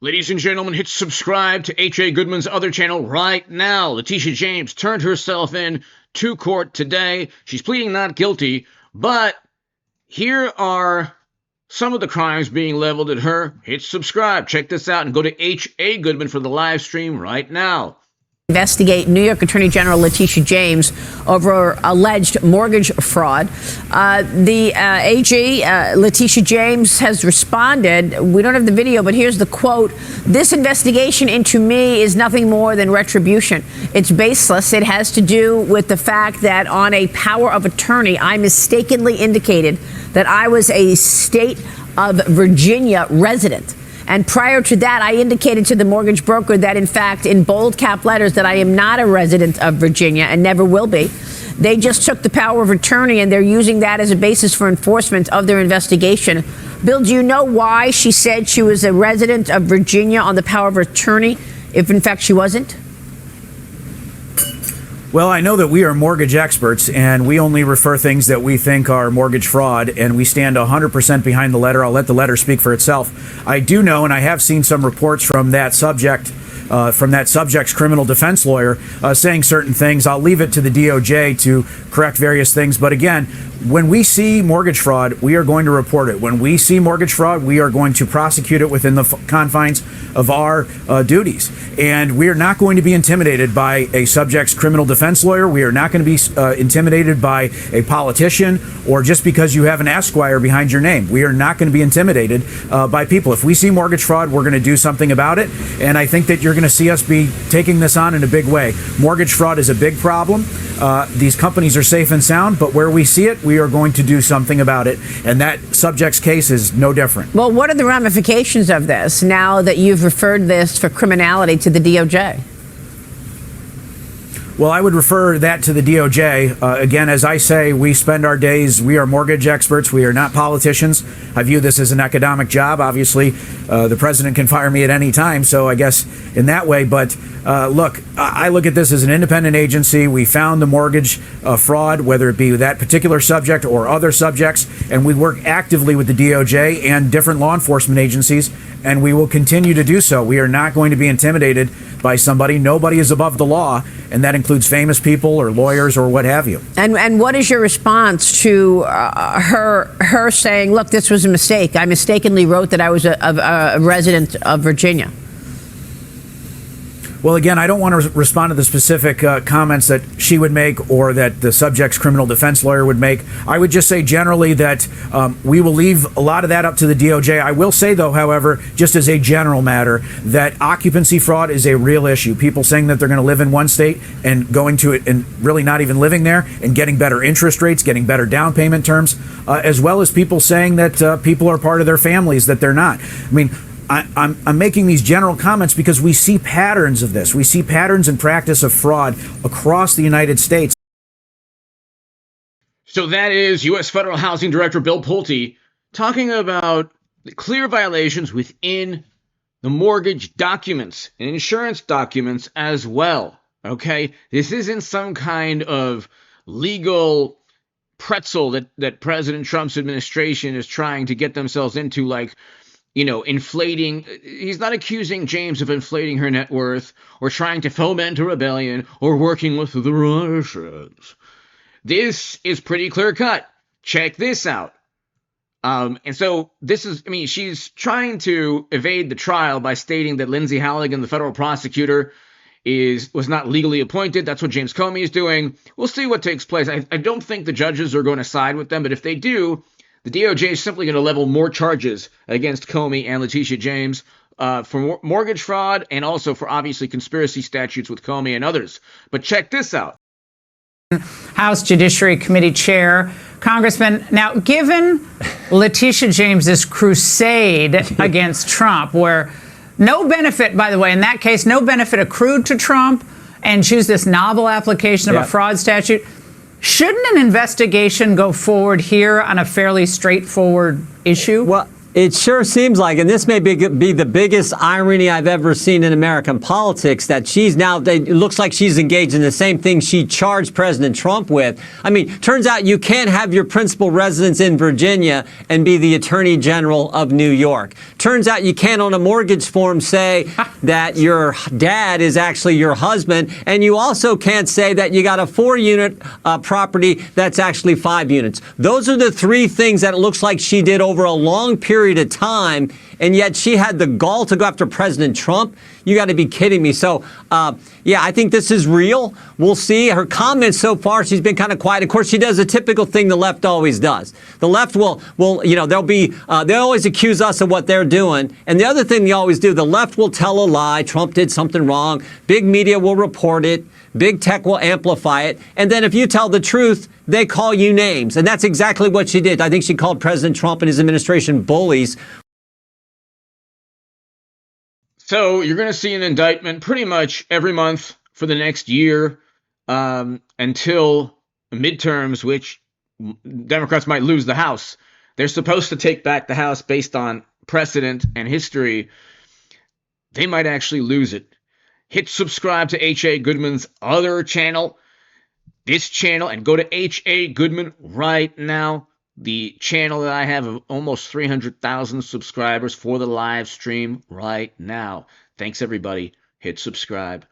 Ladies and gentlemen, hit subscribe to H.A. Goodman's other channel right now. Letitia James turned herself in to court today. She's pleading not guilty, but here are some of the crimes being leveled at her. Hit subscribe. Check this out and go to H.A. Goodman for the live stream right now. Investigate New York Attorney General Letitia James over alleged mortgage fraud. The AG Letitia James has responded. We don't have the video, but here's the quote. "This investigation into me is nothing more than retribution. It's baseless. It has to do with the fact that on a power of attorney, I mistakenly indicated that I was a state of Virginia resident. And prior to that, I indicated to the mortgage broker that, in fact, in bold cap letters, that I am not a resident of Virginia and never will be. They just took the power of attorney and they're using that as a basis for enforcement of their investigation." Bill, do you know why she said she was a resident of Virginia on the power of attorney, if in fact she wasn't? Well, I know that we are mortgage experts, and we only refer things that we think are mortgage fraud, and we stand 100% behind the letter. I'll let the letter speak for itself. I do know, and I have seen some reports from that subject, from that subject's criminal defense lawyer, saying certain things. I'll leave it to the DOJ to correct various things. But again, when we see mortgage fraud, we are going to report it. When we see mortgage fraud, we are going to prosecute it within the confines of our duties. And we are not going to be intimidated by a subject's criminal defense lawyer. We are not going to be intimidated by a politician or just because you have an Esquire behind your name. We are not going to be intimidated by people. If we see mortgage fraud, we're going to do something about it. And I think that you're going to see us be taking this on in a big way. Mortgage fraud is a big problem. These companies are safe and sound, but where we see it, we are going to do something about it. And that subject's case is no different. Well, what are the ramifications of this now that you've referred this for criminality to the DOJ? Well, I would refer that to the DOJ. Again, as I say, we spend our days, we are mortgage experts. We are not politicians. I view this as an academic job. Obviously, the president can fire me at any time, so I guess in that way. But look, I look at this as an independent agency. We found the mortgage fraud, whether it be that particular subject or other subjects, and we work actively with the DOJ and different law enforcement agencies, and we will continue to do so. We are not going to be intimidated by somebody. Nobody is above the law, and that includes famous people or lawyers or what have you. And what is your response to her saying, look, this was a mistake. I mistakenly wrote that I was a resident of Virginia? Well, again, I don't want to respond to the specific comments that she would make or that the subject's criminal defense lawyer would make. I would just say generally that we will leave a lot of that up to the DOJ. I will say, though, however, just as a general matter, that occupancy fraud is a real issue. People saying that they're going to live in one state and going to it and really not even living there and getting better interest rates, getting better down payment terms, as well as people saying that people are part of their families that they're not. I mean, I'm making these general comments because we see patterns of this. We see patterns and practice of fraud across the United States. So that is U.S. Federal Housing Director Bill Pulte talking about the clear violations within the mortgage documents and insurance documents as well. Okay, this isn't some kind of legal pretzel that President Trump's administration is trying to get themselves into, like, you know, inflating. He's not accusing James of inflating her net worth or trying to foment a rebellion or working with the Russians. This is pretty clear cut. Check this out. And so this is, I mean, she's trying to evade the trial by stating that Lindsay Halligan, the federal prosecutor, was not legally appointed. That's what James Comey is doing. We'll see what takes place. I don't think the judges are going to side with them, but if they do, the DOJ is simply going to level more charges against Comey and Letitia James for mortgage fraud and also for obviously conspiracy statutes with Comey and others. But check this out. House Judiciary Committee Chair, Congressman, now given Letitia James's crusade against Trump, where no benefit, by the way, in that case, no benefit accrued to Trump, and choose this novel application of a fraud statute, shouldn't an investigation go forward here on a fairly straightforward issue? Well, It sure seems like, and this may be the biggest irony I've ever seen in American politics, that she's now, it looks like she's engaged in the same thing she charged President Trump with. I mean, turns out you can't have your principal residence in Virginia and be the Attorney General of New York. Turns out you can't on a mortgage form say that your dad is actually your husband, and you also can't say that you got a 4-unit property that's actually 5 units. Those are the 3 things that it looks like she did over a long period of time, and yet she had the gall to go after President Trump. You got to be kidding me. So, yeah, I think this is real. We'll see. Her comments so far, she's been kind of quiet. Of course, she does a typical thing the left always does. The left will you know, they'll always accuse us of what they're doing. And the other thing they always do, the left will tell a lie. Trump did something wrong. Big media will report it. Big tech will amplify it. And then if you tell the truth, they call you names. And that's exactly what she did. I think she called President Trump and his administration bullies. So you're going to see an indictment pretty much every month for the next year until midterms, which Democrats might lose the House. They're supposed to take back the House based on precedent and history. They might actually lose it. Hit subscribe to H.A. Goodman's other channel, this channel, and go to H.A. Goodman right now. The channel that I have of almost 300,000 subscribers for the live stream right now. Thanks, everybody. Hit subscribe.